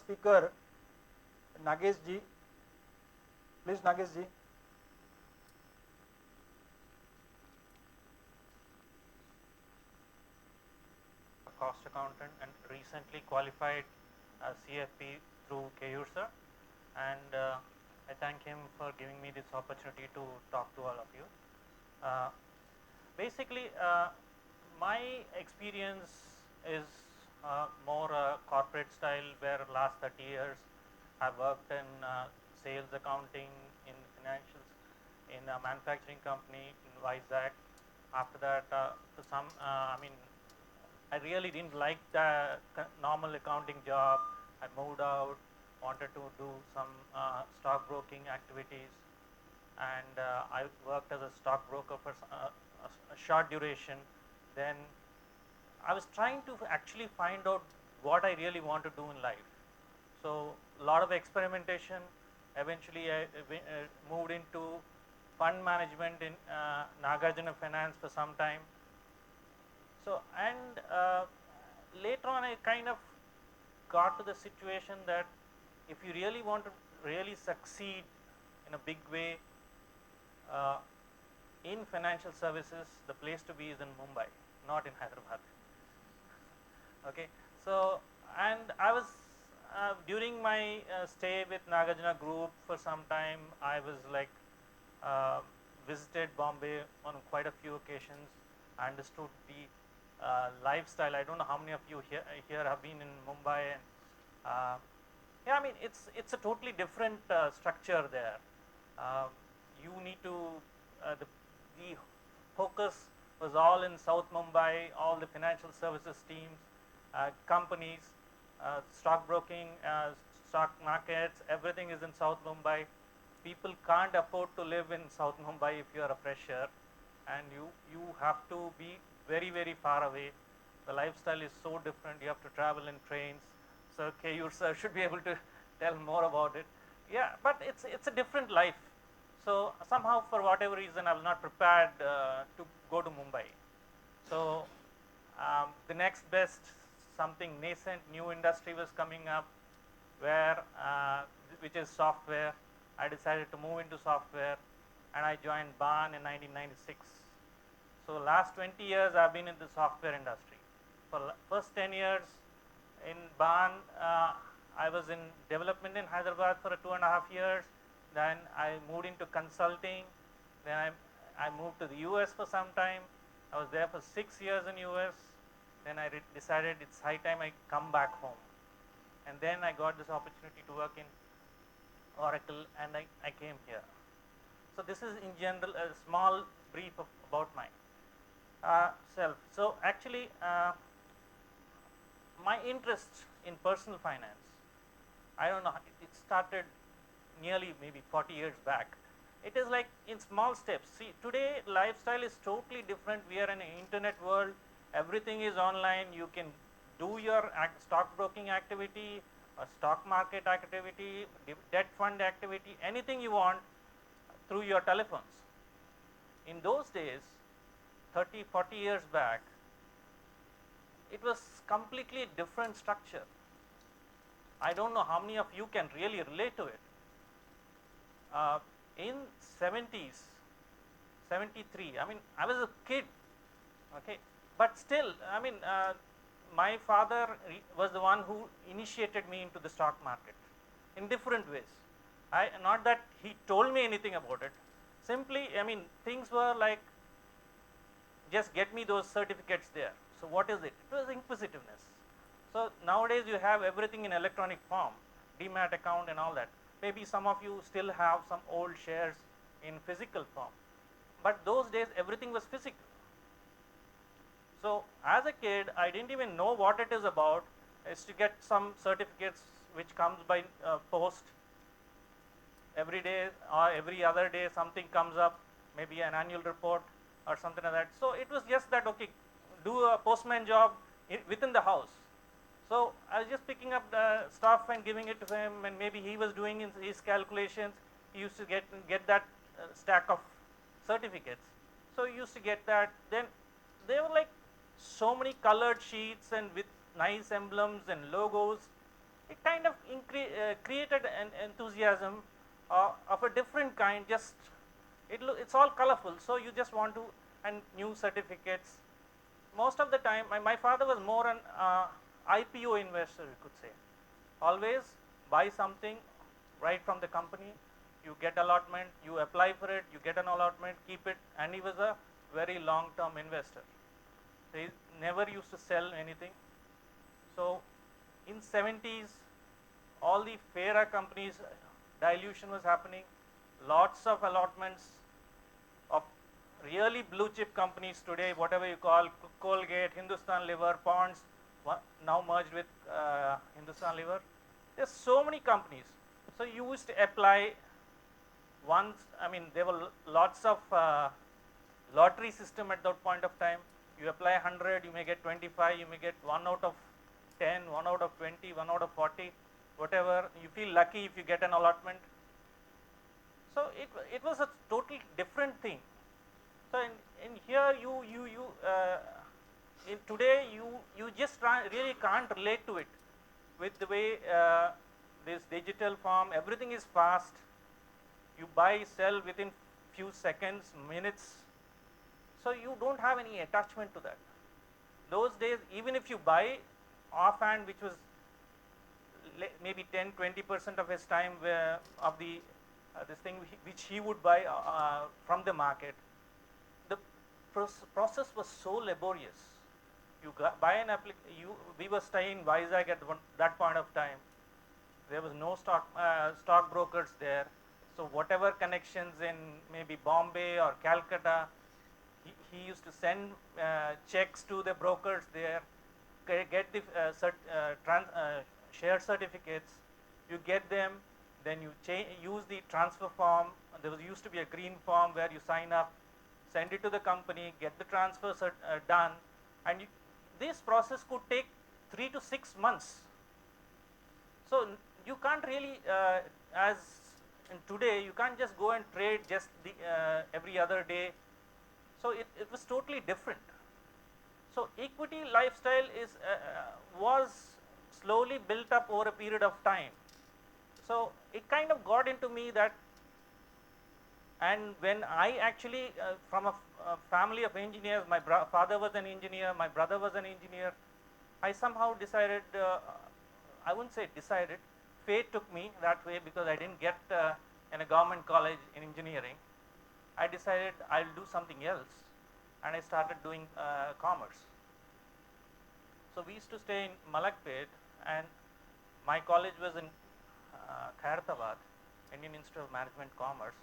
speaker, Nagesh ji. Please, Nagesh ji. Cost accountant and recently qualified CFP through CR, and I thank him for giving me this opportunity to talk to all of you. Basically, my experience is more corporate style, where last 30 years I worked in sales accounting, in financials, in a manufacturing company in Vizag. After that, I really didn't like the normal accounting job. I moved out, wanted to do some stockbroking activities, and I worked as a stockbroker for a short duration. Then I was trying to actually find out what I really want to do in life. So a lot of experimentation. Eventually, I moved into fund management in Nagarjuna Finance for some time. So, and later on I kind of got to the situation that if you really want to really succeed in a big way in financial services, the place to be is in Mumbai, not in Hyderabad. Okay, so, and I was during my stay with Nagarjuna Group for some time, I was like visited Bombay on quite a few occasions. I understood the lifestyle. I don't know how many of you here have been in Mumbai, and yeah, I mean it's a totally different structure there. You need to the focus was all in South Mumbai. All the financial services teams, companies, stockbroking, stock markets, everything is in South Mumbai. People can't afford to live in South Mumbai if you are a fresher, and you have to be very far away. The lifestyle is so different. You have to travel in trains. So Kayur sir should be able to tell more about it. Yeah, but it's a different life. So somehow, for whatever reason, I was not prepared to go to Mumbai. So the next best, something nascent, new industry was coming up, where which is software. I decided to move into software, and I joined BAN in 1996. So last 20 years I've been in the software industry. For first 10 years in BAN, I was in development in Hyderabad for 2.5 years. Then I moved into consulting. Then I moved to the US for some time. I was there for 6 years in US. Then I decided it's high time I come back home. And then I got this opportunity to work in Oracle, and I came here. So this is in general a small brief about myself. So actually, my interest in personal finance, I don't know, it started nearly maybe 40 years back. It is like in small steps. See, today lifestyle is totally different. We are in an internet world. Everything is online. You can do your stockbroking activity, a stock market activity, debt fund activity, anything you want through your telephones. In those days, 30, 40 years back, it was completely a different structure. I don't know how many of you can really relate to it. In 70s, 73, I mean, I was a kid, okay, but still, I mean, my father was the one who initiated me into the stock market in different ways. Not that he told me anything about it. Simply, I mean, things were like, just get me those certificates there. So what is it? It was inquisitiveness. So nowadays you have everything in electronic form, demat account and all that. Maybe some of you still have some old shares in physical form, but those days everything was physical. So as a kid, I didn't even know what it is about. Is to get some certificates which comes by post. Every day or every other day something comes up, maybe an annual report or something like that. So it was just that, okay, do a postman job within the house. So I was just picking up the stuff and giving it to him, and maybe he was doing his calculations. He used to get that stack of certificates. So he used to get that. Then they were like so many colored sheets and with nice emblems and logos. it kind of created an enthusiasm of a different kind. Just it's all colorful, so you just want to, and new certificates. Most of the time, my father was more an IPO investor, you could say. Always buy something right from the company, you get allotment, you apply for it, you get an allotment, keep it, and he was a very long-term investor. So he never used to sell anything. So in 70s, all the fairer companies, dilution was happening, lots of allotments of really blue chip companies today, whatever you call, Colgate, Hindustan Liver, Ponds, now merged with Hindustan Liver. There's so many companies. So you used to apply once, I mean, there were lots of lottery system at that point of time. You apply 100, you may get 25, you may get 1 out of 10, 1 out of 20, 1 out of 40, whatever. You feel lucky if you get an allotment. So it was a totally different thing. So in here in today you just really can't relate to it with the way this digital form, everything is fast. You buy, sell within few seconds, minutes. So you don't have any attachment to that. Those days, even if you buy offhand, which was maybe 10-20% of his time of the this thing which he would buy from the market, the process was so laborious. You buy an we were staying in Vizag at that point of time. There was no stock brokers there. So whatever connections in maybe Bombay or Calcutta, he used to send checks to the brokers there, get the share certificates, you get them, then you use the transfer form. There used to be a green form where you sign up, send it to the company, get the transfer done, and this process could take 3 to 6 months. So you can't really, as in today, you can't just go and trade just every other day. So it was totally different. So equity lifestyle was slowly built up over a period of time. So it kind of got into me that, and when I actually, from a family of engineers, my father was an engineer, my brother was an engineer, I somehow decided, I wouldn't say decided, fate took me that way because I didn't get in a government college in engineering. I decided I'll do something else, and I started doing commerce. So we used to stay in Malakpet, and my college was in Hyderabad, Indian Institute of Management Commerce.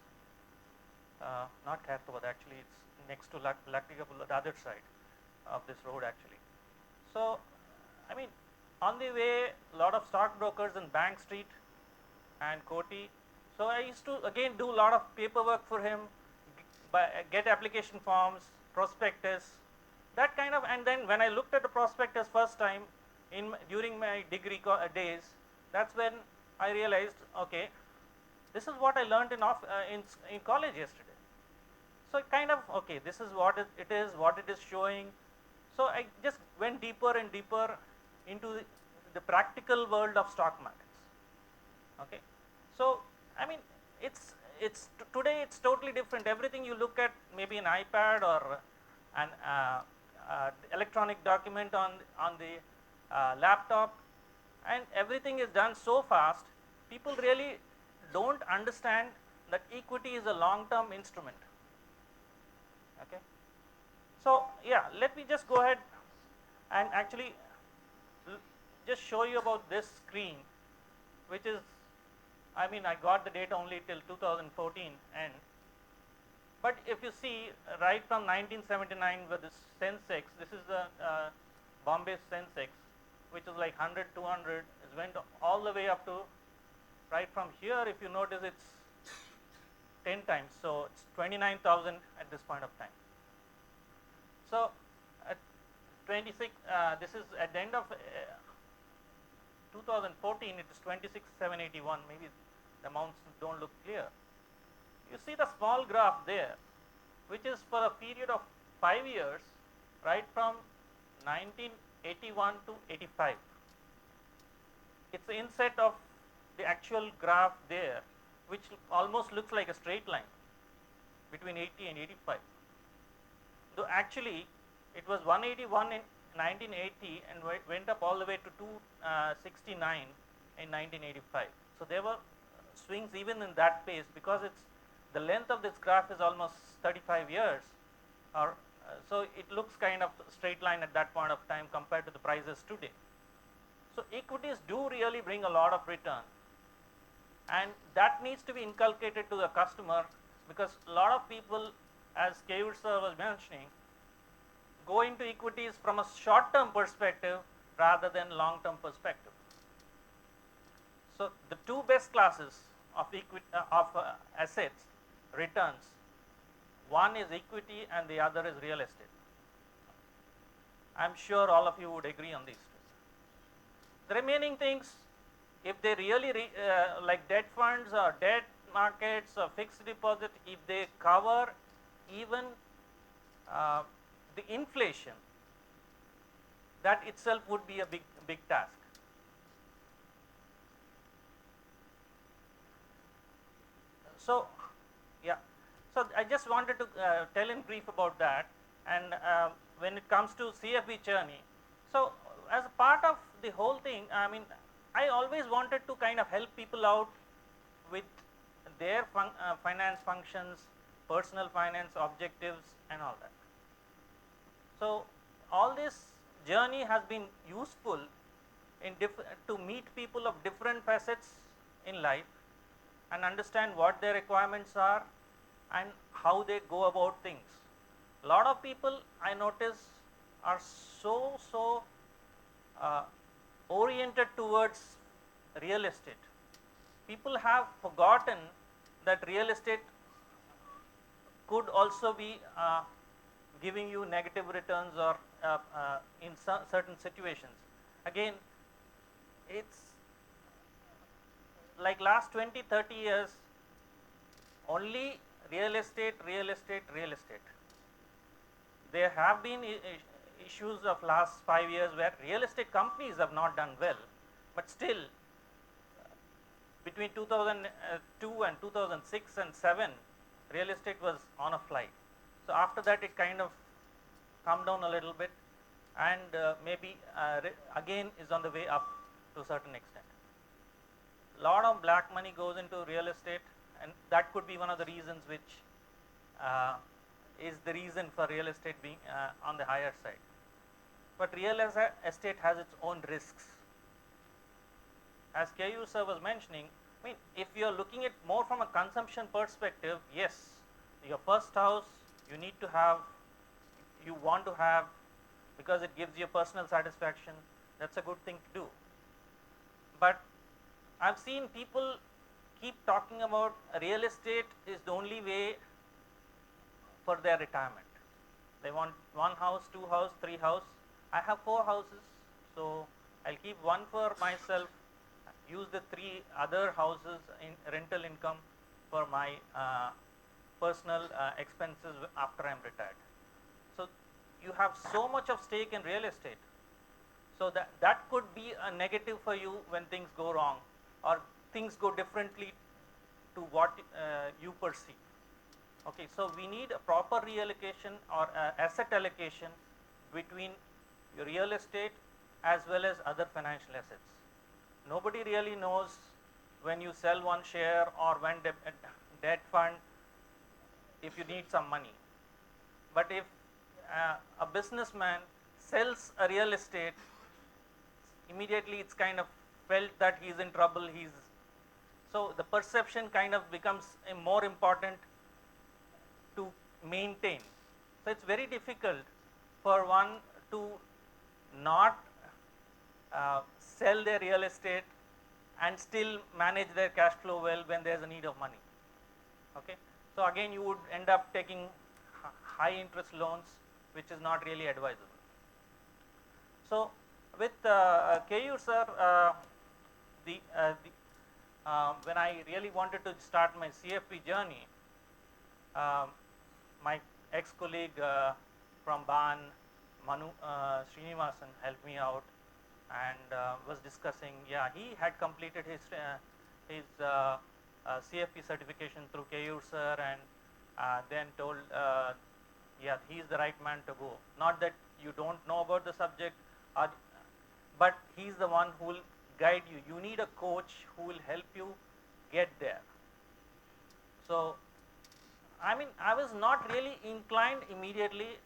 Not Hyderabad, actually, it's next to Laktigapur, the other side of this road actually. So, I mean, on the way, a lot of stockbrokers in Bank Street and Koti. So I used to again do a lot of paperwork for him, get application forms, prospectus, that kind of. And then when I looked at the prospectus first time during my degree days, that's when I realized, okay, this is what I learned in college yesterday. So kind of, okay, this is what it is, what it is showing. So I just went deeper and deeper into the practical world of stock markets. Okay, so I mean, today it's totally different. Everything you look at, maybe an iPad or an electronic document on the laptop, and everything is done so fast. People really don't understand that equity is a long-term instrument. Okay, so yeah, let me just go ahead and actually just show you about this screen, which is, I mean, I got the data only till 2014 end, but if you see right from 1979 with this Sensex, this is the Bombay Sensex, which is like 100, 200, it went all the way up to, right from here, if you notice, it's 10 times, so it's 29,000 at this point of time. So at 26, this is at the end of 2014, it is 26,781. Maybe the amounts don't look clear. You see the small graph there, which is for a period of 5 years, right from 1981 to 85. it's the inset of the actual graph there, which almost looks like a straight line between 80 and 85. Though actually it was 181 in 1980 and went up all the way to 269 in 1985. So there were swings even in that pace, because it's the length of this graph is almost 35 years, or so it looks kind of straight line at that point of time compared to the prices today. So equities do really bring a lot of return, and that needs to be inculcated to the customer, because a lot of people, as Keyur sir was mentioning, go into equities from a short term perspective rather than long term perspective. So the two best classes of assets returns, one is equity and the other is real estate. I'm sure all of you would agree on these two. The remaining things, if they really like debt funds or debt markets or fixed deposit, if they cover even the inflation, that itself would be a big task. So yeah, so I just wanted to tell in brief about that. And when it comes to CFP journey, so as a part of the whole thing, I mean, I always wanted to kind of help people out with their finance functions, personal finance objectives and all that. So all this journey has been useful in to meet people of different facets in life and understand what their requirements are and how they go about things. A lot of people, I notice, are so oriented towards real estate. People have forgotten that real estate could also be giving you negative returns, or in certain situations. Again, it's like last 20-30 years only real estate. There have been issues of last 5 years where real estate companies have not done well, but still between 2002 and 2006 and 7, real estate was on a flight. So after that it kind of come down a little bit, and maybe again is on the way up to a certain extent. A lot of black money goes into real estate, and that could be one of the reasons which is the reason for real estate being on the higher side. But real estate has its own risks. As Keyur sir was mentioning, I mean, if you are looking at more from a consumption perspective, yes, your first house you want to have, because it gives you personal satisfaction. That's a good thing to do. But I've seen people keep talking about real estate is the only way for their retirement. They want 1 house, 2 house, 3 house. I have 4 houses, so I'll keep 1 for myself, use the 3 other houses in rental income for my personal expenses after I'm retired. So you have so much of stake in real estate, so that could be a negative for you when things go wrong, or things go differently to what you perceive. Okay, so we need a proper reallocation or asset allocation between your real estate as well as other financial assets. Nobody really knows when you sell one share or when debt fund if you need some money. But if a businessman sells a real estate, immediately it's kind of felt that he's in trouble. So the perception kind of becomes more important to maintain. So it's very difficult for one to not sell their real estate and still manage their cash flow well when there's a need of money. Okay, so again you would end up taking high interest loans, which is not really advisable. So with Keyur sir, when I really wanted to start my CFP journey, my ex-colleague from BAN, Manu Srinivasan, helped me out, and was discussing. Yeah, he had completed his CFP certification through KU sir, and then told, yeah, he is the right man to go. Not that you don't know about the subject, or, but he's the one who will guide you. You need a coach who will help you get there. So, I mean, I was not really inclined immediately.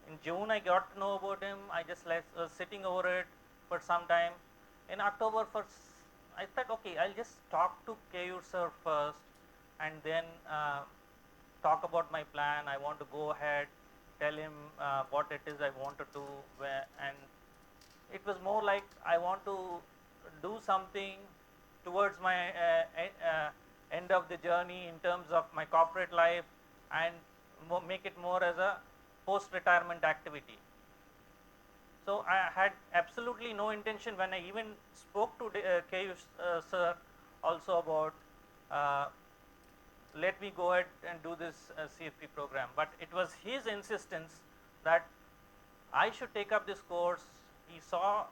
In June, I got to know about him. I just was sitting over it for some time. In October, I thought, okay, I'll just talk to KU sir first, and then talk about my plan. I want to go ahead, tell him what it is I want to do, and it was more like I want to do something towards my end of the journey in terms of my corporate life, and make it more as a post-retirement activity. So I had absolutely no intention when I even spoke to KU sir also about let me go ahead and do this CFP program. But it was his insistence that I should take up this course. He saw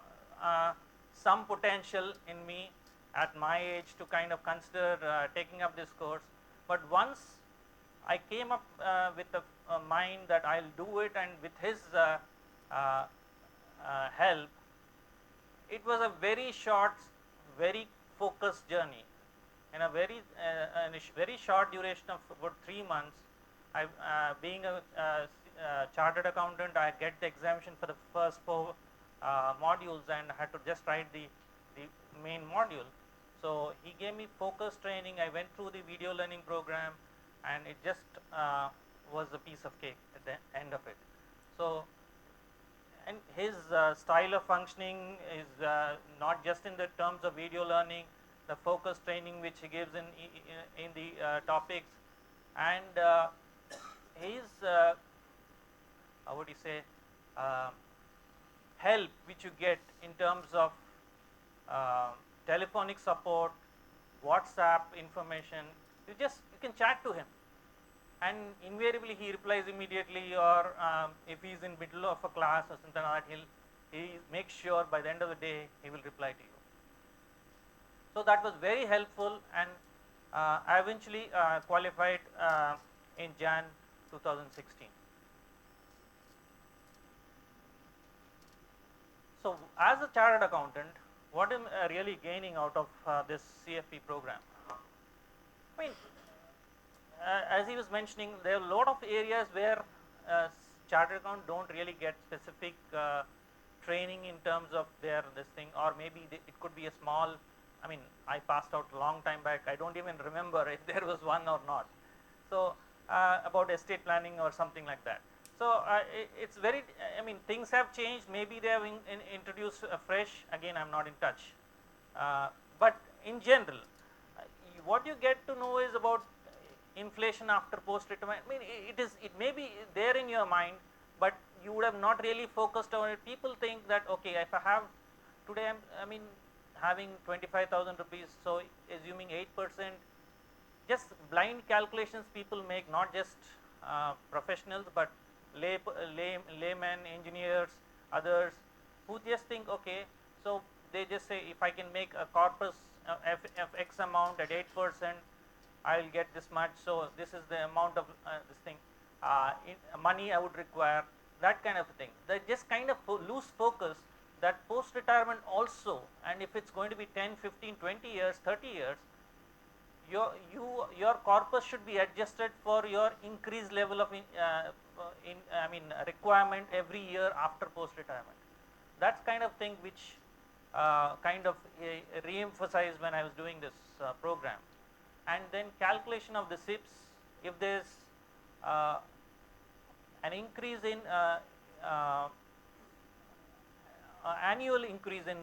some potential in me at my age to kind of consider taking up this course. But once I came up with a mind that I'll do it, and with his help, it was a very short, very focused journey. In a very short duration of about 3 months, being a chartered accountant, I get the exemption for the first 4 modules, and I had to just write the main module. So he gave me focused training. I went through the video learning program, and it just was a piece of cake at the end of it. So, and his style of functioning is not just in the terms of video learning, the focus training which he gives in the topics, and his how would you say help which you get in terms of telephonic support, WhatsApp information. You can chat to him, and invariably he replies immediately, or if he's in middle of a class or something like that, he makes sure by the end of the day he will reply to you. So that was very helpful, and I eventually qualified in Jan 2016. So as a chartered accountant, what am I really gaining out of this CFP program? I mean, as he was mentioning, there are a lot of areas where chartered account don't really get specific training in terms of this thing, or maybe it could be a small. I mean, I passed out a long time back. I don't even remember if there was one or not. So about estate planning or something like that. So it's very. I mean, things have changed. Maybe they have introduced fresh. Again, I'm not in touch. But in general, what you get to know is about inflation after post-retirement. I mean, it may be there in your mind, but you would have not really focused on it. People think that, okay, if I have today, I mean, having 25,000 rupees, so assuming 8%, just blind calculations people make, not just professionals, but laymen, engineers, others, who just think, okay, so they just say, if I can make a corpus of X amount at 8%, I'll get this much, so this is the amount of this thing, money I would require, that kind of thing. They just kind of lose focus that post-retirement also, and if it's going to be 10, 15, 20 years, 30 years, your corpus should be adjusted for your increased level of requirement every year after post-retirement. That's kind of thing which kind of re-emphasized when I was doing this program. And then calculation of the SIPs, if there's an increase in annual increase in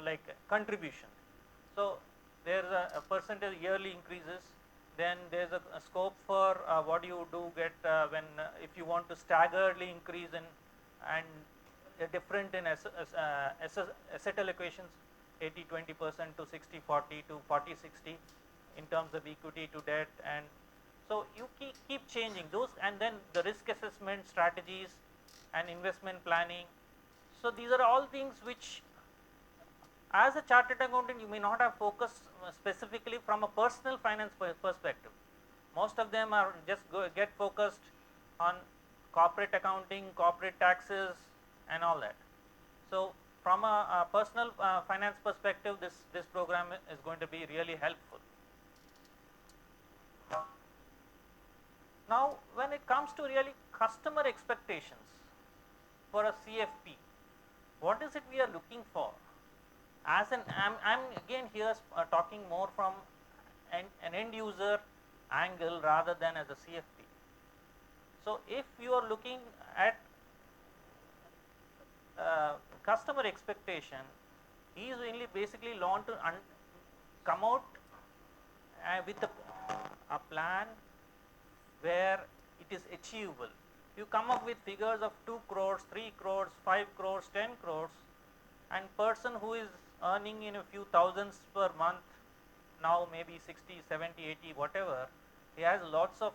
like contribution. So there's a percentage yearly increases. Then there's a scope for what you do get when if you want to staggeredly increase in, and different in asset allocations, 80-20% to 60-40 to 40-60 in terms of equity to debt, and so you keep changing those, and then the risk assessment strategies and investment planning. So these are all things which, as a chartered accountant, you may not have focused specifically from a personal finance perspective. Most of them are just get focused on corporate accounting, corporate taxes, and all that. So from a personal finance perspective, this program is going to be really helpful. Now, when it comes to really customer expectations for a CFP, what is it we are looking for? As I'm again here talking more from an end user angle rather than as a CFP. So if you are looking at customer expectation, he is only basically want to come out with a plan where it is achievable. You come up with figures of 2 crores, 3 crores, 5 crores, 10 crores, and person who is earning in a few thousands per month, now maybe 60, 70, 80, whatever, he has lots of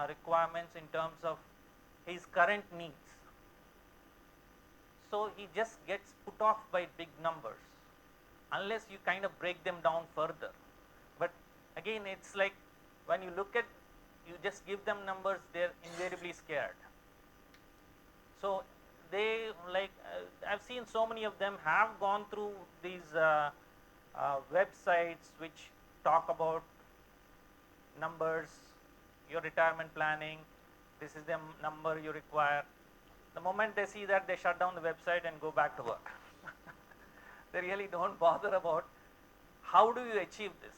requirements in terms of his current needs. So he just gets put off by big numbers unless you kind of break them down further. But again, it's like when you look at, you just give them numbers, they're invariably scared. So they like, I've seen so many of them have gone through these websites which talk about numbers, your retirement planning, this is the number you require. The moment they see that, they shut down the website and go back to work. They really don't bother about how do you achieve this,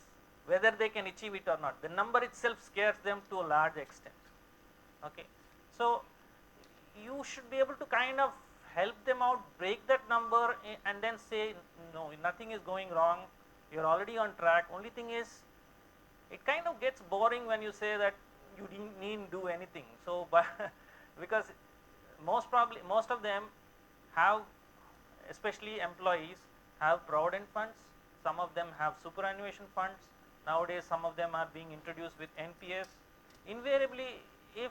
whether they can achieve it or not. The number itself scares them to a large extent. Okay, so you should be able to kind of help them out, break that number, and then say, no, nothing is going wrong, you're already on track. Only thing is, it kind of gets boring when you say that you didn't need to do anything. So because most of them have, especially employees, have provident funds, some of them have superannuation funds. Nowadays some of them are being introduced with NPS. Invariably, if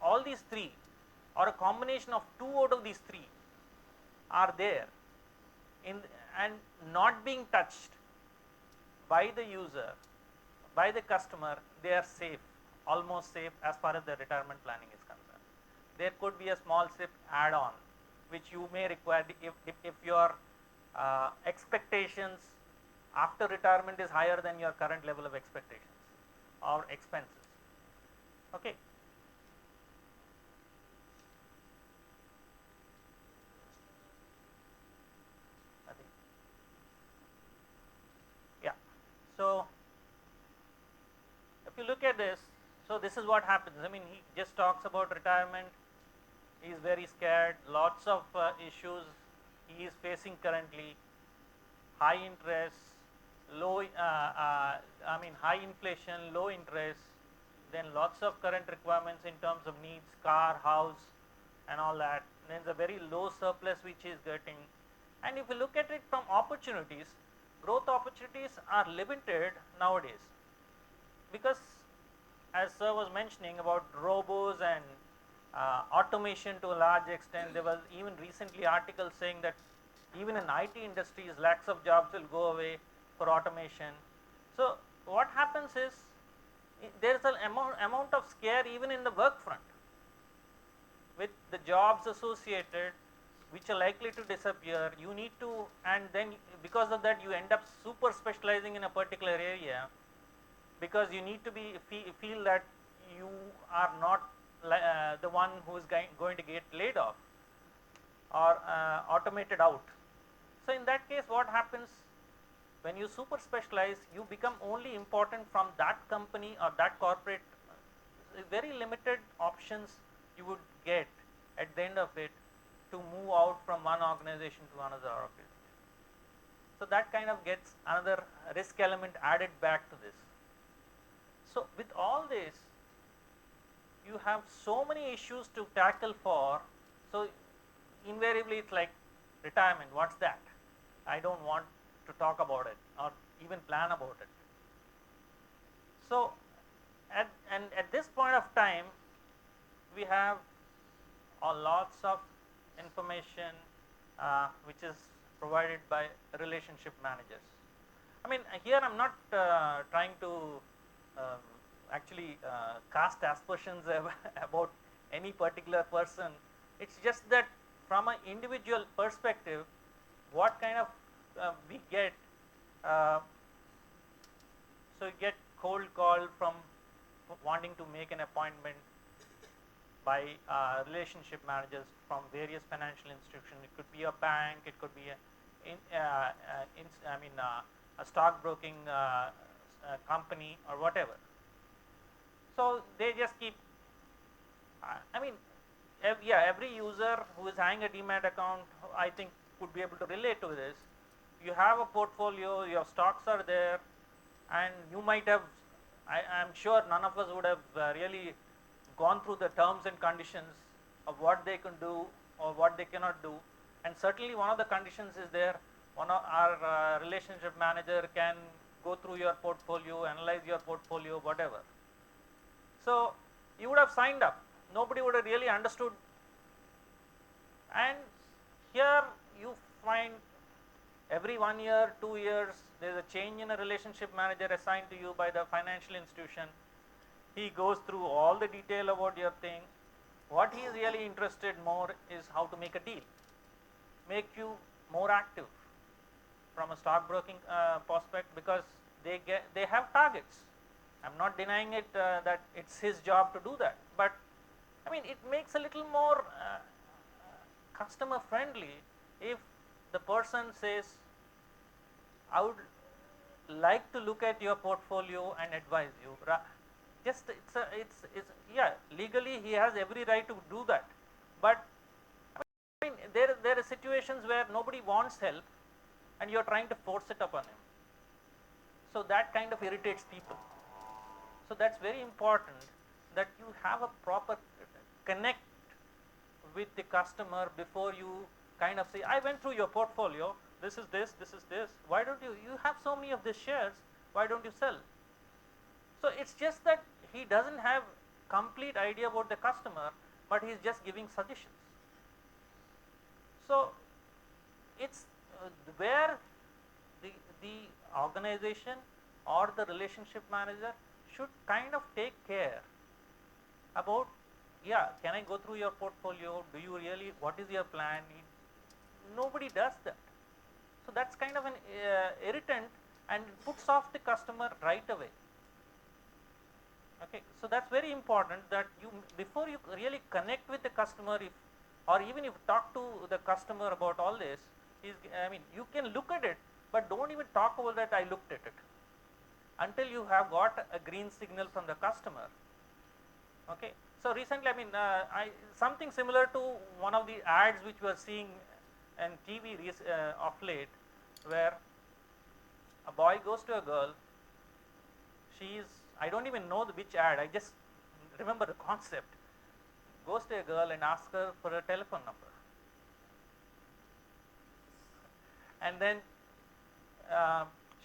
all these three or a combination of 2 out of these 3 are there and not being touched by the user, by the customer, they are safe, almost safe as far as the retirement planning is concerned. There could be a small SIP add-on which you may require if your expectations after retirement is higher than your current level of expectations or expenses. Okay. Yeah. So if you look at this, so this is what happens. I mean, he just talks about retirement. He is very scared. Lots of issues he is facing currently. High interest, high inflation, low interest, then lots of current requirements in terms of needs, car, house, and all that. Then the very low surplus which he is getting. And if you look at it from opportunities, growth opportunities are limited nowadays, because as sir was mentioning about robos and automation to a large extent, there was even recently articles saying that even in IT industries, lakhs of jobs will go away for automation. So what happens is, there is an amount of scare even in the work front with the jobs associated which are likely to disappear. You need to, and then because of that you end up super specializing in a particular area, because you need to be feel that you are not the one who is going to get laid off or automated out. So in that case, what happens, when you super specialize, you become only important from that company or that corporate. Very limited options you would get at the end of it to move out from one organization to another organization. So that kind of gets another risk element added back to this. So with all this, you have so many issues to tackle for. So invariably it's like, retirement, what's that? I don't want to talk about it or even plan about it. So at this point of time, we have lots of information, which is provided by relationship managers. I mean, here I'm not trying to actually cast aspersions about any particular person. It's just that from an individual perspective, what kind of we get. So you get cold call from wanting to make an appointment by relationship managers from various financial institutions. It could be a bank, it could be a stockbroking company or whatever. So they just keep. Every user who is having a demat account, I think, could be able to relate to this. You have a portfolio, your stocks are there, and you might have. I'm sure none of us would have really gone through the terms and conditions of what they can do or what they cannot do, and certainly one of the conditions is there. One of our relationship manager can go through your portfolio, analyze your portfolio, whatever. So you would have signed up. Nobody would have really understood. And here you find every 1 year, 2 years, there is a change in a relationship manager assigned to you by the financial institution. He goes through all the detail about your thing. What he is really interested more is how to make a deal, make you more active from a stockbroking prospect, because they have targets. I'm not denying it that it's his job to do that, but I mean, it makes a little more customer friendly if the person says, I would like to look at your portfolio and advise you. Just legally he has every right to do that, but I mean there are situations where nobody wants help and you are trying to force it upon him. So that kind of irritates people. So that's very important that you have a proper connect with the customer before you kind of say, I went through your portfolio, this is this, why don't you have so many of these shares, why don't you sell? So it's just that he doesn't have complete idea about the customer, but he's just giving suggestions. So it's where the organization or the relationship manager should kind of take care about, can I go through your portfolio, do you really, what is your plan? Nobody does that. So that's kind of an irritant and it puts off the customer right away. Okay, so that's very important that you, before you really connect with the customer, or even if you talk to the customer about all this, you can look at it, but don't even talk about that I looked at it until you have got a green signal from the customer. Okay, so recently, something similar to one of the ads which we are seeing in TV of late, where a boy goes to a girl. I don't even know which ad, I just remember the concept. Goes to a girl and asks her for a telephone number. And then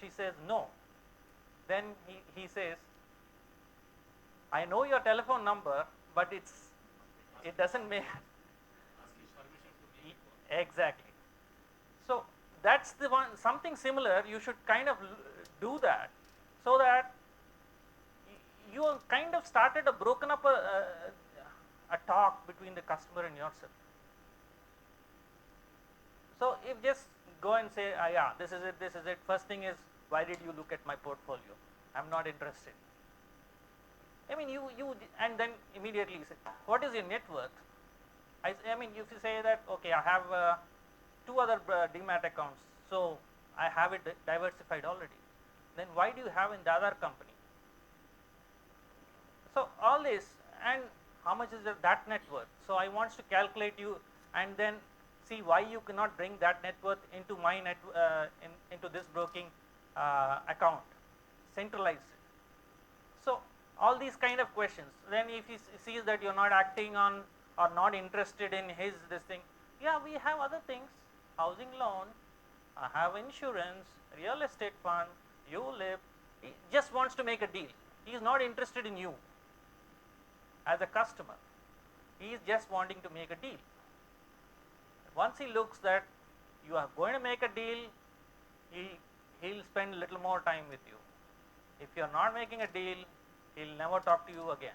she says no. Then he says, I know your telephone number, but it doesn't make exactly. So that's the one, something similar you should kind of do that, so that you kind of started broken up a talk between the customer and yourself. So if just go and say, this is it, first thing is, why did you look at my portfolio? I'm not interested. And then immediately you say, what is your net worth? If you say that, okay, I have 2 other demat accounts, so I have it diversified already, then why do you have in the other company? So all this, and how much is that net worth? So I want to calculate you and then see why you cannot bring that net worth into my into this broking account, centralize it. So all these kind of questions. Then if he sees that you're not acting on or not interested in this thing, we have other things, housing loan, I have insurance, real estate fund, you live. He just wants to make a deal. He is not interested in you as a customer. He is just wanting to make a deal. Once he looks that you are going to make a deal, he'll spend a little more time with you. If you are not making a deal, he'll never talk to you again.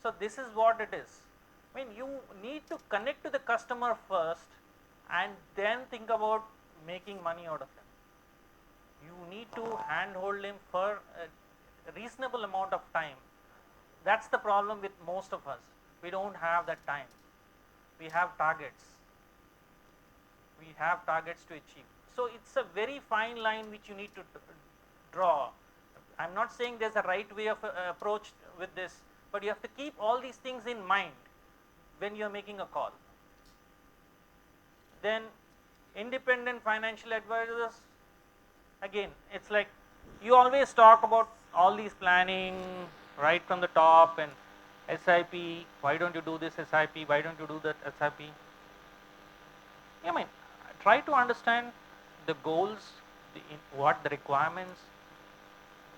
So this is what it is. I mean, you need to connect to the customer first and then think about making money out of him. You need to handhold him for a reasonable amount of time. That's the problem with most of us. We don't have that time. We have targets. We have targets to achieve. So it's a very fine line which you need to draw. I'm not saying there's a right way of approach with this, but you have to keep all these things in mind when you're making a call. Then independent financial advisors, again, it's like you always talk about all these planning right from the top, and SIP, why don't you do this SIP, why don't you do that SIP? I mean, try to understand the goals, what the requirements,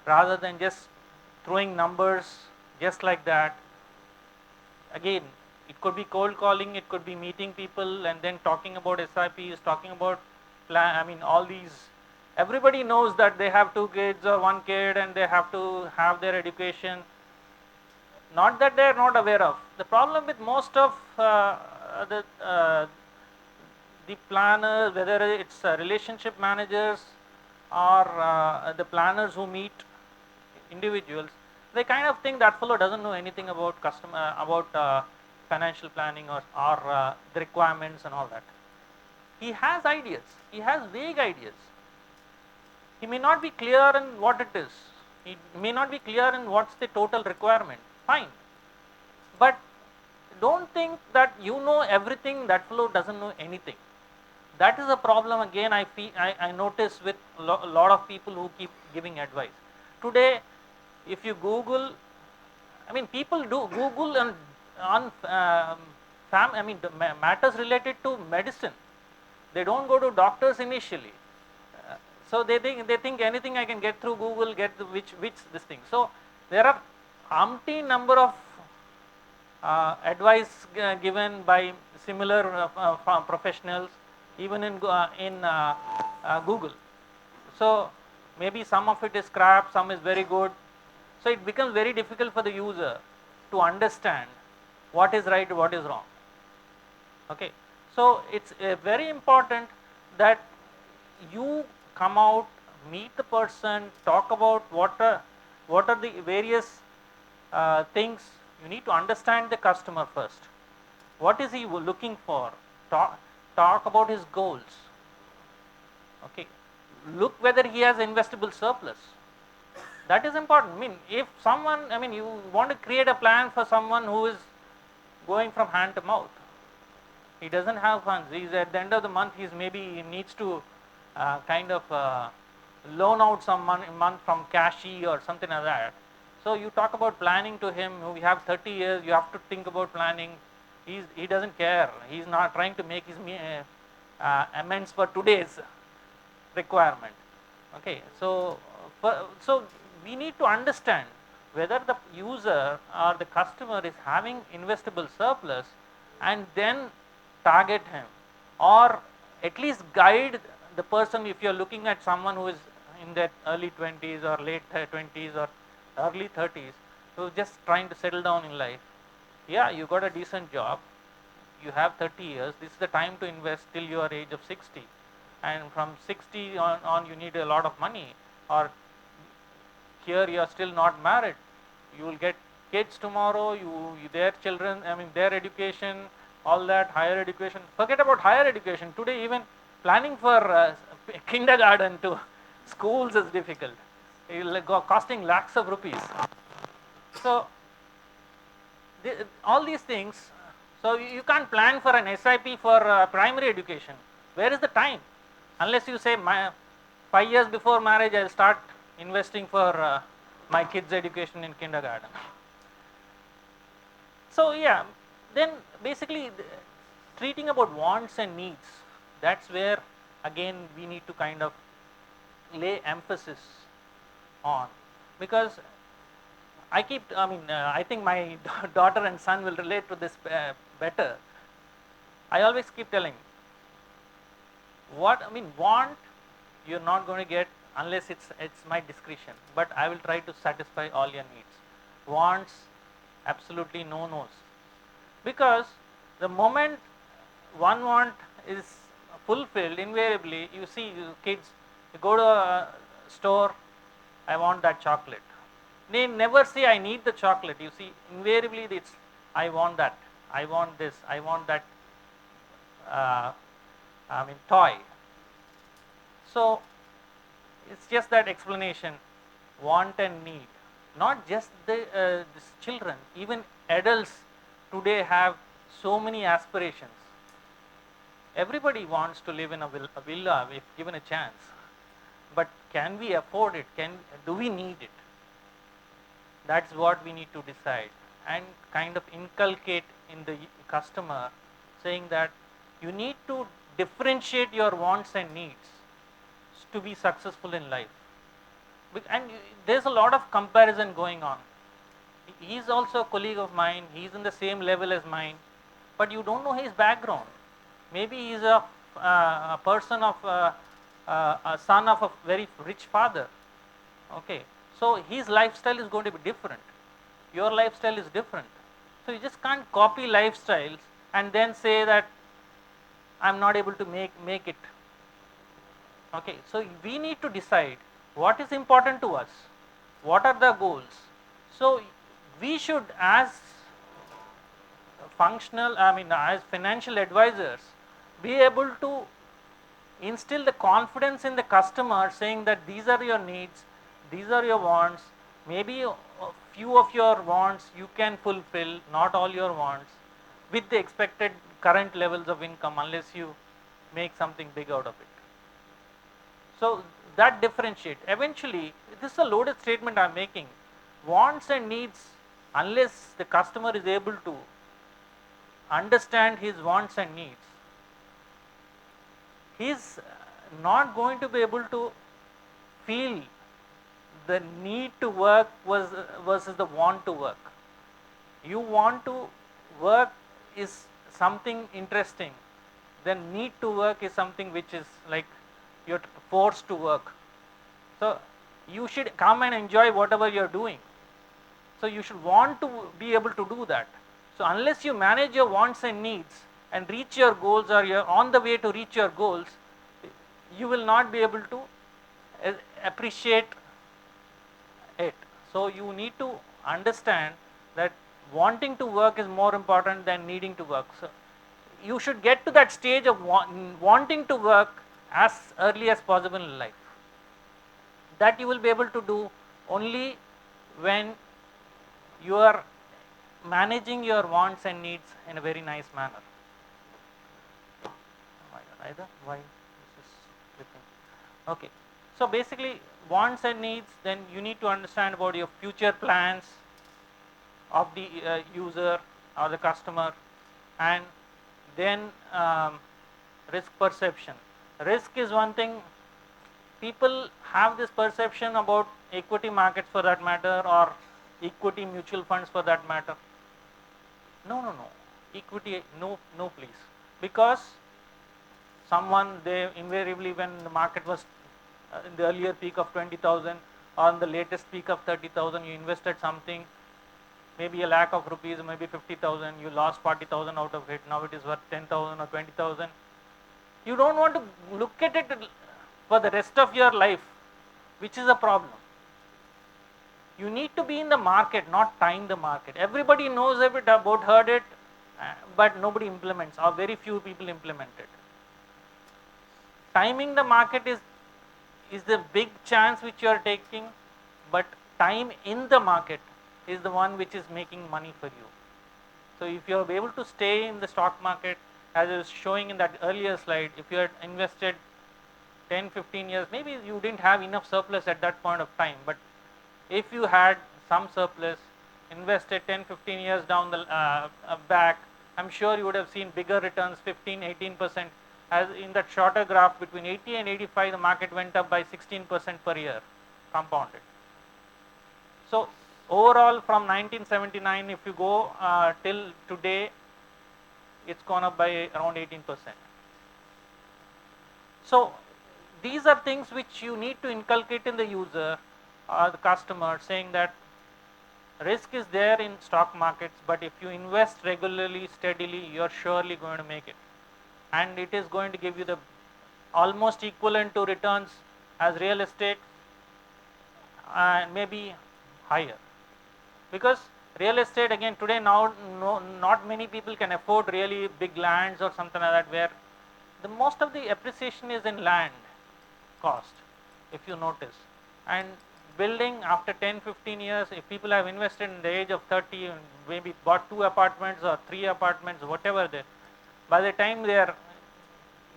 rather than just throwing numbers just like that. Again, it could be cold calling, it could be meeting people and then talking about SIPs, talking about plan. I mean, all these, everybody knows that they have 2 kids or 1 kid and they have to have their education. Not that they are not aware of. The problem with most of the planners, whether it's relationship managers or the planners who meet individuals, they kind of think that fellow doesn't know anything about financial planning or the requirements and all that. He has ideas. He has vague ideas. He may not be clear in what it is. He may not be clear in what's the total requirement. Fine. But don't think that you know everything, that fellow doesn't know anything. That is a problem again I notice with a lot of people who keep giving advice. Today, if you Google, I mean, people do Google on matters related to medicine. They don't go to doctors initially. So they think anything I can get through Google, get the which this thing. So there are umpteen number of advice given by similar professionals, even in Google. So maybe some of it is crap, some is very good. So it becomes very difficult for the user to understand what is right, what is wrong. Okay, so it's very important that you come out, meet the person, talk about what are the various things. You need to understand the customer first. What is he looking for? Talk about his goals. Okay, look whether he has investable surplus. That is important. I mean, if someone, I mean, you want to create a plan for someone who is going from hand to mouth. He doesn't have funds. He's at the end of the month, he needs to kind of loan out some month from cashy or something like that. So you talk about planning to him. We have 30 years. You have to think about planning. He doesn't care. He's not trying to make his amends for today's requirement. Okay, so we need to understand whether the user or the customer is having investable surplus, and then target him, or at least guide the person. If you are looking at someone who is in their early 20s or late 20s or early 30s, who is just trying to settle down in life, yeah, you got a decent job, you have 30 years, this is the time to invest till your age of 60, and from 60 on you need a lot of money, or here you are still not married, you will get kids tomorrow, their children, I mean their education, all that, higher education. Forget about higher education. Today even planning for kindergarten to schools is difficult. It will go costing lakhs of rupees. So all these things, so you can't plan for an SIP for primary education. Where is the time? Unless you say 5 years before marriage I will start investing for my kids' education in kindergarten. So yeah, then basically treating about wants and needs, that's where again we need to kind of lay emphasis on, because I think my daughter and son will relate to this better. I always keep telling, What I mean, want you're not going to get unless it's my discretion, but I will try to satisfy all your needs. Wants, absolutely no nos, because the moment one want is fulfilled, invariably you see kids, you go to a store, I want that chocolate. They never say I need the chocolate. You see, invariably it's I want that, I want this, I want that, toy. So it's just that explanation, want and need. Not just these children, even adults today have so many aspirations. Everybody wants to live in a villa if given a chance, but can we afford it? Do we need it? That's what we need to decide and kind of inculcate in the customer, saying that you need to differentiate your wants and needs to be successful in life. And there's a lot of comparison going on. He's also a colleague of mine, he's in the same level as mine, but you don't know his background. Maybe he's a person of a son of a very rich father. Okay, so his lifestyle is going to be different, your lifestyle is different. So you just can't copy lifestyles and then say that I'm not able to make it. Okay, so we need to decide what is important to us, what are the goals. So we should, as as financial advisors, be able to instill the confidence in the customer, saying that these are your needs, these are your wants, maybe a few of your wants you can fulfill, not all your wants, with the expected current levels of income, unless you make something big out of it. So that differentiate. Eventually, this is a loaded statement I'm making. Wants and needs, unless the customer is able to understand his wants and needs, he's not going to be able to feel the need to work versus the want to work. You want to work is something interesting, then need to work is something which is like you're forced to work. So you should come and enjoy whatever you're doing. So you should want to be able to do that. So unless you manage your wants and needs and reach your goals, or you're on the way to reach your goals, you will not be able to appreciate it. So you need to understand that wanting to work is more important than needing to work. So you should get to that stage of wanting to work as early as possible in life. That you will be able to do only when you are managing your wants and needs in a very nice manner. Why this is flipping? Okay, so basically wants and needs, then you need to understand about your future plans of the user or the customer, and then risk perception. Risk is one thing. People have this perception about equity markets, for that matter, or equity mutual funds, for that matter. No. Equity, no, please. Because they invariably, when the market was in the earlier peak of 20,000 or in the latest peak of 30,000, you invested something, maybe a lakh of rupees, maybe 50,000, you lost 40,000 out of it. Now it is worth 10,000 or 20,000. You don't want to look at it for the rest of your life, which is a problem. You need to be in the market, not time the market. Everybody knows heard it, but nobody implements, or very few people implement it. Timing the market is the big chance which you are taking, but time in the market is the one which is making money for you. So if you are able to stay in the stock market, as I was showing in that earlier slide, if you had invested 10-15 years, maybe you didn't have enough surplus at that point of time, but if you had some surplus, invested 10-15 years down the back, I'm sure you would have seen bigger returns, 15-18%. As in that shorter graph, between 80 and 85, the market went up by 16% per year, compounded. So overall, from 1979, if you go till today, it's gone up by around 18%. So these are things which you need to inculcate in the user or the customer, saying that risk is there in stock markets, but if you invest regularly, steadily, you are surely going to make it, and it is going to give you the almost equivalent to returns as real estate, and maybe higher. Because real estate, again, today now, not many people can afford really big lands or something like that, where the most of the appreciation is in land cost, if you notice. And building after 10-15 years, if people have invested in the age of 30 and maybe bought 2 apartments or 3 apartments, whatever they, by the time they are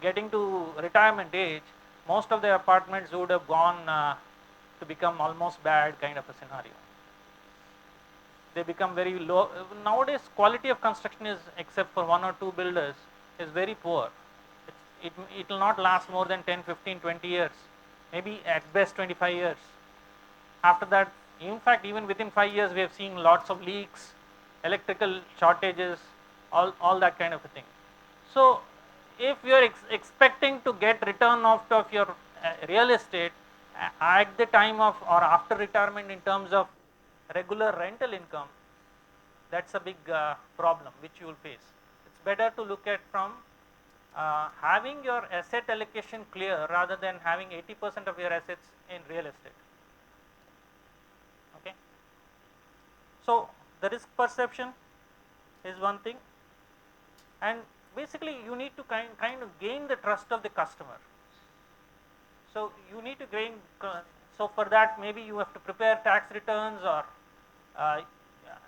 getting to retirement age, most of the apartments would have gone to become almost bad kind of a scenario. They become very low. Nowadays, quality of construction is, except for 1 or 2 builders, is very poor. It will not last more than 10, 15, 20 years, maybe at best 25 years. After that, in fact, even within 5 years, we have seen lots of leaks, electrical shortages, all that kind of a thing. So, if you are expecting to get return out of your real estate at the time of or after retirement in terms of regular rental income, that's a big problem which you will face. It's better to look at from having your asset allocation clear rather than having 80% of your assets in real estate. Okay. So the risk perception is one thing, and basically you need to kind of gain the trust of the customer. So you need to gain, so for that maybe you have to prepare tax returns or uh,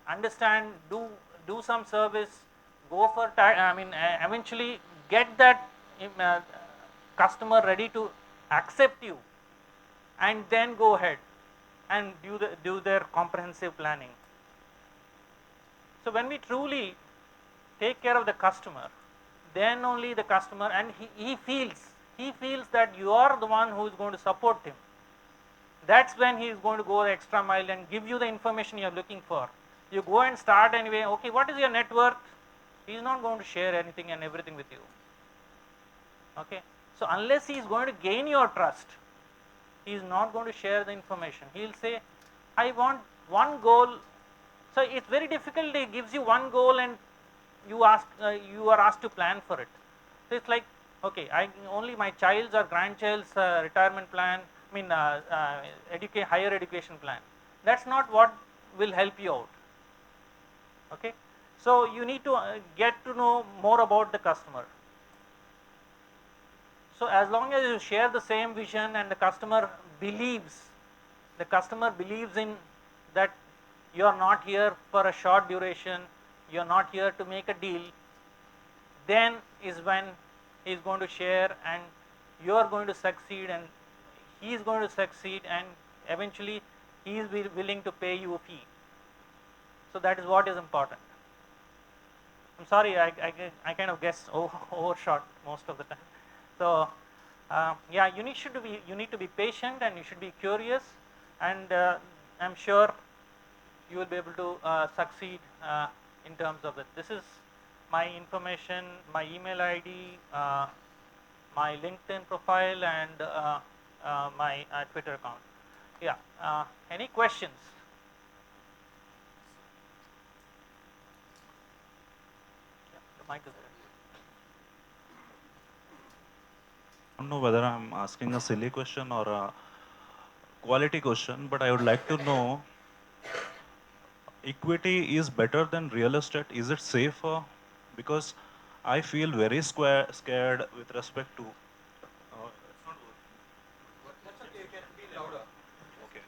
understand, do some service, go for tax, I mean eventually get that customer ready to accept you, and then go ahead and do their comprehensive planning. So when we truly take care of the customer, then only the customer, and he feels that you are the one who is going to support him. That's when he is going to go the extra mile and give you the information you are looking for. You go and start anyway, okay, what is your net worth? He is not going to share anything and everything with you. Okay. So unless he is going to gain your trust, he is not going to share the information. He will say, I want one goal. So it's very difficult. He gives you one goal and you are asked to plan for it. So it's like, okay, only my child's or grandchild's retirement plan, I mean higher education plan. That's not what will help you out. Okay. So you need to get to know more about the customer. So as long as you share the same vision and the customer believes in that you are not here for a short duration, you are not here to make a deal, then is when he is going to share and you are going to succeed and he is going to succeed, and eventually he is willing to pay you a fee. So that is what is important. I'm sorry, I kind of guessed overshot most of the time. So yeah, you need to be patient and you should be curious, and I'm sure you will be able to succeed in terms of it. This is my information, my email ID, my LinkedIn profile, and my Twitter account. Yeah. Any questions? Yeah, the mic is there. I don't know whether I'm asking a silly question or a quality question, but I would like to know, equity is better than real estate. Is it safer? Because I feel very scared with respect to. It's not working. Okay.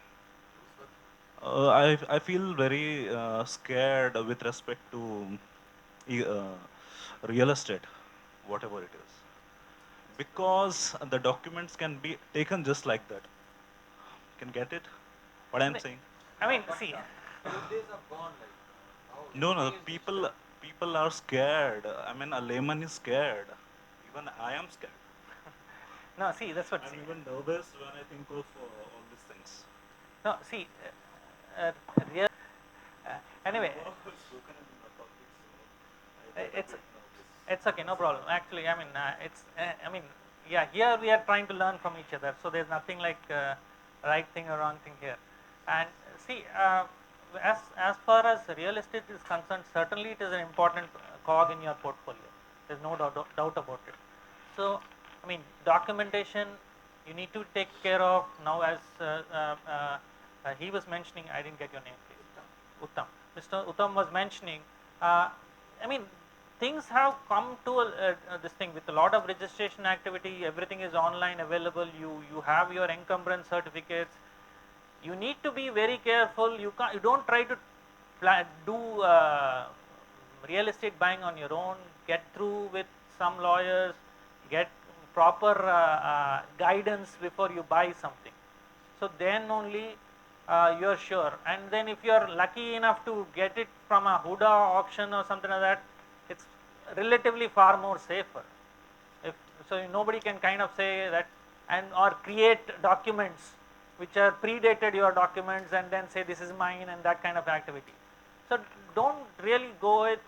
I feel very scared with respect to real estate, whatever it is, because the documents can be taken just like that. Can get it? What I'm saying? I mean, see. No, no. People are scared. I mean, a layman is scared. Even I am scared. No, see, that's what. I'm even nervous when I think of all these things. No, see, uh, real. Anyway, Spoken in the public, so I it's get nervous. it's okay, no problem. Actually, I mean, it's I mean, yeah, here we are trying to learn from each other. So there's nothing like right thing or wrong thing here. And see, as far as real estate is concerned, certainly it is an important cog in your portfolio. There's no doubt about it. So, I mean, documentation you need to take care of now. As he was mentioning, I didn't get your name, please. Uttam. Mr. Uttam was mentioning. I mean, things have come to this thing with a lot of registration activity. Everything is online available. You have your encumbrance certificates. You need to be very careful. You don't try to do real estate buying on your own. Get through with some lawyers. Get proper guidance before you buy something. So then only you are sure. And then if you are lucky enough to get it from a Huda auction or something like that, it's relatively far more safer. If so, nobody can kind of say that and or create documents which are predated your documents and then say this is mine and that kind of activity. So don't really go with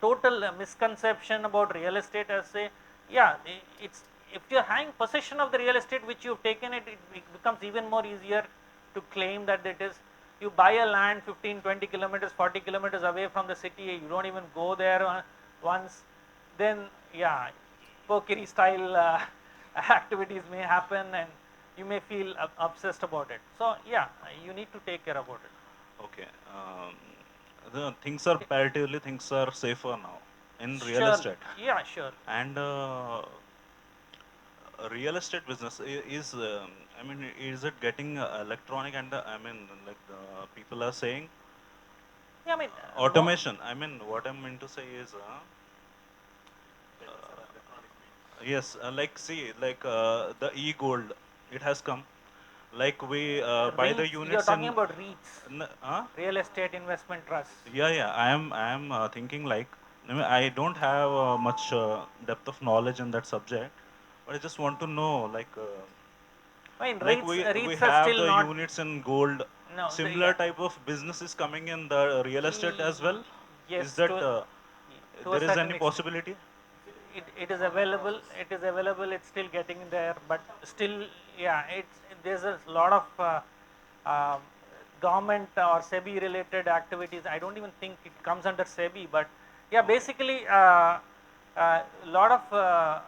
total misconception about real estate as say, yeah, it's if you're having possession of the real estate which you've taken it becomes even more easier to claim that it is. You buy a land 15, 20 kilometers, 40 kilometers away from the city, you don't even go there once, then yeah, pokeri style activities may happen and you may feel obsessed about it. So yeah, you need to take care about it. Okay. The things are comparatively things are safer now in real Sure. estate. Yeah, sure. And real estate business is, I mean, is it getting electronic? And I mean, like people are saying, Yeah, I mean, automation. I mean, what I'm meant to say is, yes, like see, like the e-gold, it has come. Like we buy the REITs, you're units talking in. about REITs, real estate investment trust. Yeah, yeah. I am thinking like, I mean, I don't have much depth of knowledge in that subject, but I just want to know, I mean, like we REITs are have still the not. units in gold. No, Similar type of business is coming in the real estate as well. Is yes, that to a there is certain any extent. possibility? It is available. It is available. It's still getting there, but still, yeah, there's a lot of uh, government or SEBI related activities. I don't even think it comes under SEBI, but yeah, Okay. basically, lot of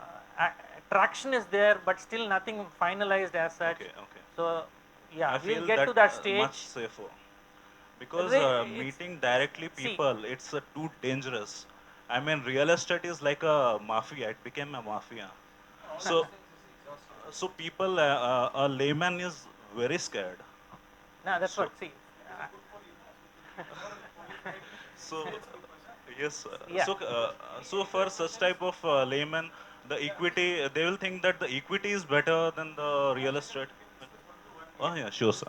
traction is there, but still nothing finalized as such. Okay, okay. So yeah, I we'll feel get that to that much stage. safer because It's meeting directly see. people, it's too dangerous. I mean, real estate is like a mafia. It became a mafia. So, so people, a layman is very scared. No, that's So, what. See, so yes. yeah. So for such type of layman, the equity, they will think that the equity is better than the real estate. Oh yeah, sure, sir.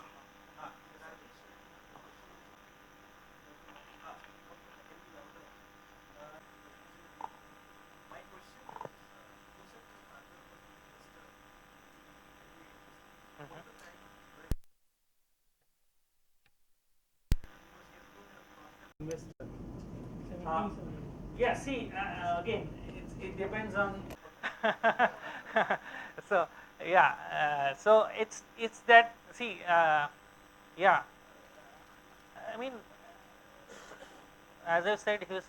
Uh, yeah, see, again, it depends on. So yeah, so it's that. See, yeah, I mean, as I said, he was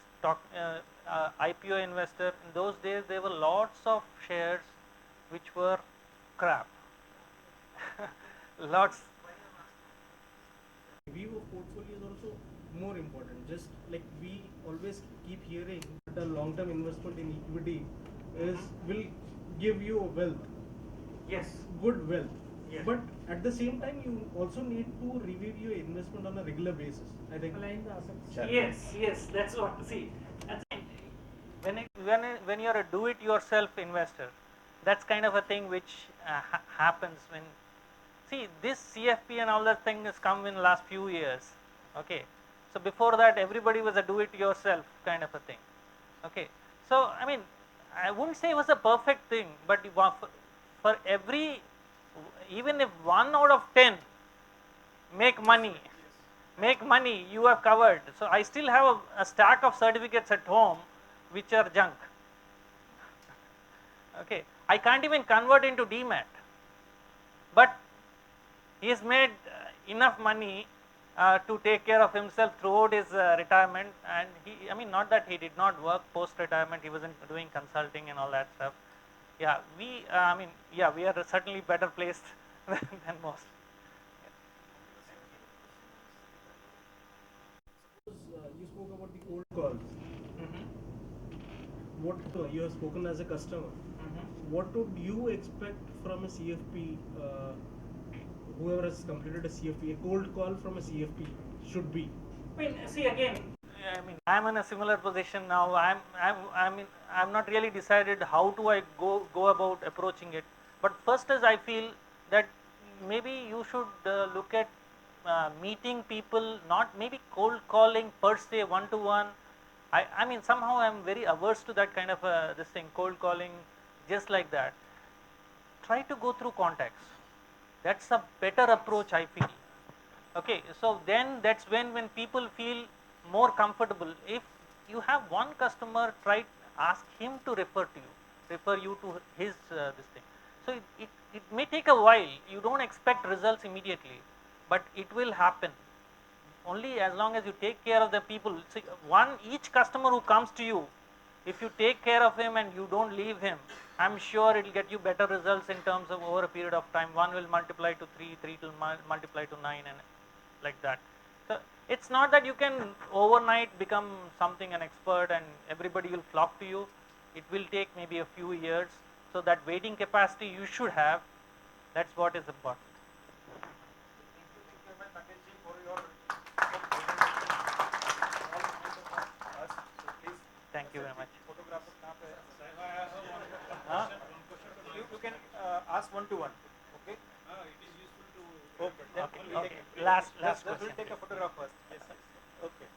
IPO investor. In those days, there were lots of shares which were crap. Lots. View of portfolio is also more important. Just like we always keep hearing, that a long-term investment in equity is will give you wealth, Yes. good wealth. Yes. But at the same time, you also need to review your investment on a regular basis. I think. Align the assets. Yes, that's what. See, that's when you're a do-it-yourself investor, that's kind of a thing which happens when. See, this CFP and all that thing has come in the last few years. Okay, so before that, everybody was a do-it-yourself kind of a thing. Okay, so I mean, I wouldn't say it was a perfect thing, but for every, even if 1 out of 10 make money, you are covered. So I still have a stack of certificates at home which are junk. Okay, I can't even convert into demat. But he has made enough money to take care of himself throughout his retirement, and he, I mean, not that he did not work post retirement, he wasn't doing consulting and all that stuff. Yeah, we, I mean, yeah, we are certainly better placed than most. You spoke about the cold calls. What you have spoken as a customer. What would you expect from a CFP? Whoever has completed a CFP, a cold call from a CFP should be. I mean, see again. I mean, I'm in a similar position now. I'm not really decided how do I go about approaching it. But first, is I feel that maybe you should look at meeting people, not maybe cold calling per se, one to one. I mean, somehow I'm very averse to that kind of this thing, cold calling, just like that. Try to go through contacts. That's a better approach, I feel. Okay, so then that's when people feel more comfortable. If you have one customer, try ask him to refer you to his this thing. So it may take a while. You don't expect results immediately, but it will happen. Only as long as you take care of the people. See, each customer who comes to you, if you take care of him and you don't leave him, I'm sure it will get you better results in terms of over a period of time. 1 will multiply to 3, 3 will multiply to 9, and like that. So it's not that you can overnight become something an expert and everybody will flock to you. It will take maybe a few years. So that waiting capacity you should have. That's what is important. Thank you very much, Nagesh ji, for your please. Thank you very much. Photographer, huh? You can ask one to one. Okay. It is useful to. Okay. Then Okay, we'll okay. take- Last We'll question. take a photograph first. Yes. Yes. Okay.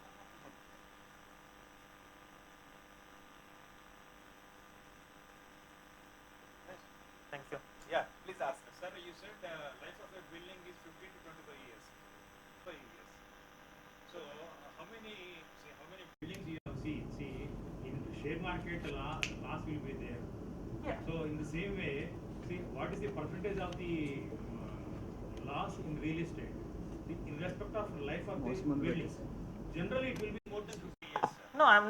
Thank you. Yeah. Please ask. Sir, you said life of a building is 15 to 25 years. 5 years. So how many buildings you have seen? See, in share market, loss will be there. Yeah. So in the same way, see what is the percentage of the loss in real estate in respect of life of the buildings? Generally, it will be more than 50 years. No, I'm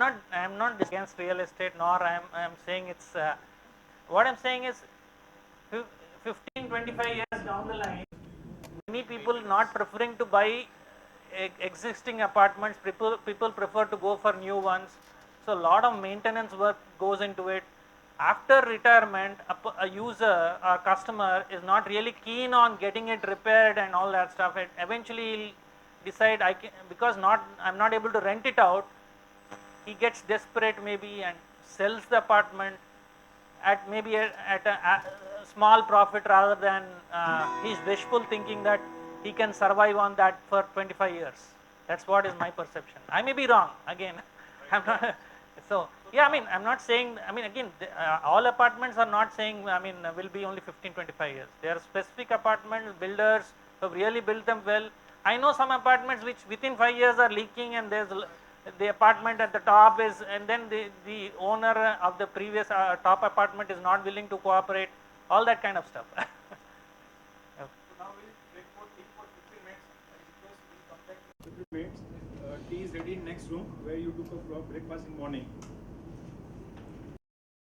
not against real estate, nor I'm saying it's. What I'm saying is, 15, 25 years down the line, many people not preferring to buy existing apartments. People prefer to go for new ones. So a lot of maintenance work goes into it. After retirement, a user or customer is not really keen on getting it repaired and all that stuff. And eventually, he'll decide because I'm not able to rent it out. He gets desperate maybe and sells the apartment at maybe at a small profit, rather than he's wishful thinking that he can survive on that for 25 years. That's what is my perception. I may be wrong again. I'm not. So yeah, I mean, I'm not saying. I mean, again, all apartments are not saying. I mean, will be only 15, 25 years. There are specific apartments, builders who have really built them well. I know some apartments which within 5 years are leaking, and there's the apartment at the top is, and then the owner of the previous top apartment is not willing to cooperate. All that kind of stuff. So now we'll break for tea for 15 minutes. I request we come back. 15 minutes. Tea is ready in next room where you took a breakfast in morning.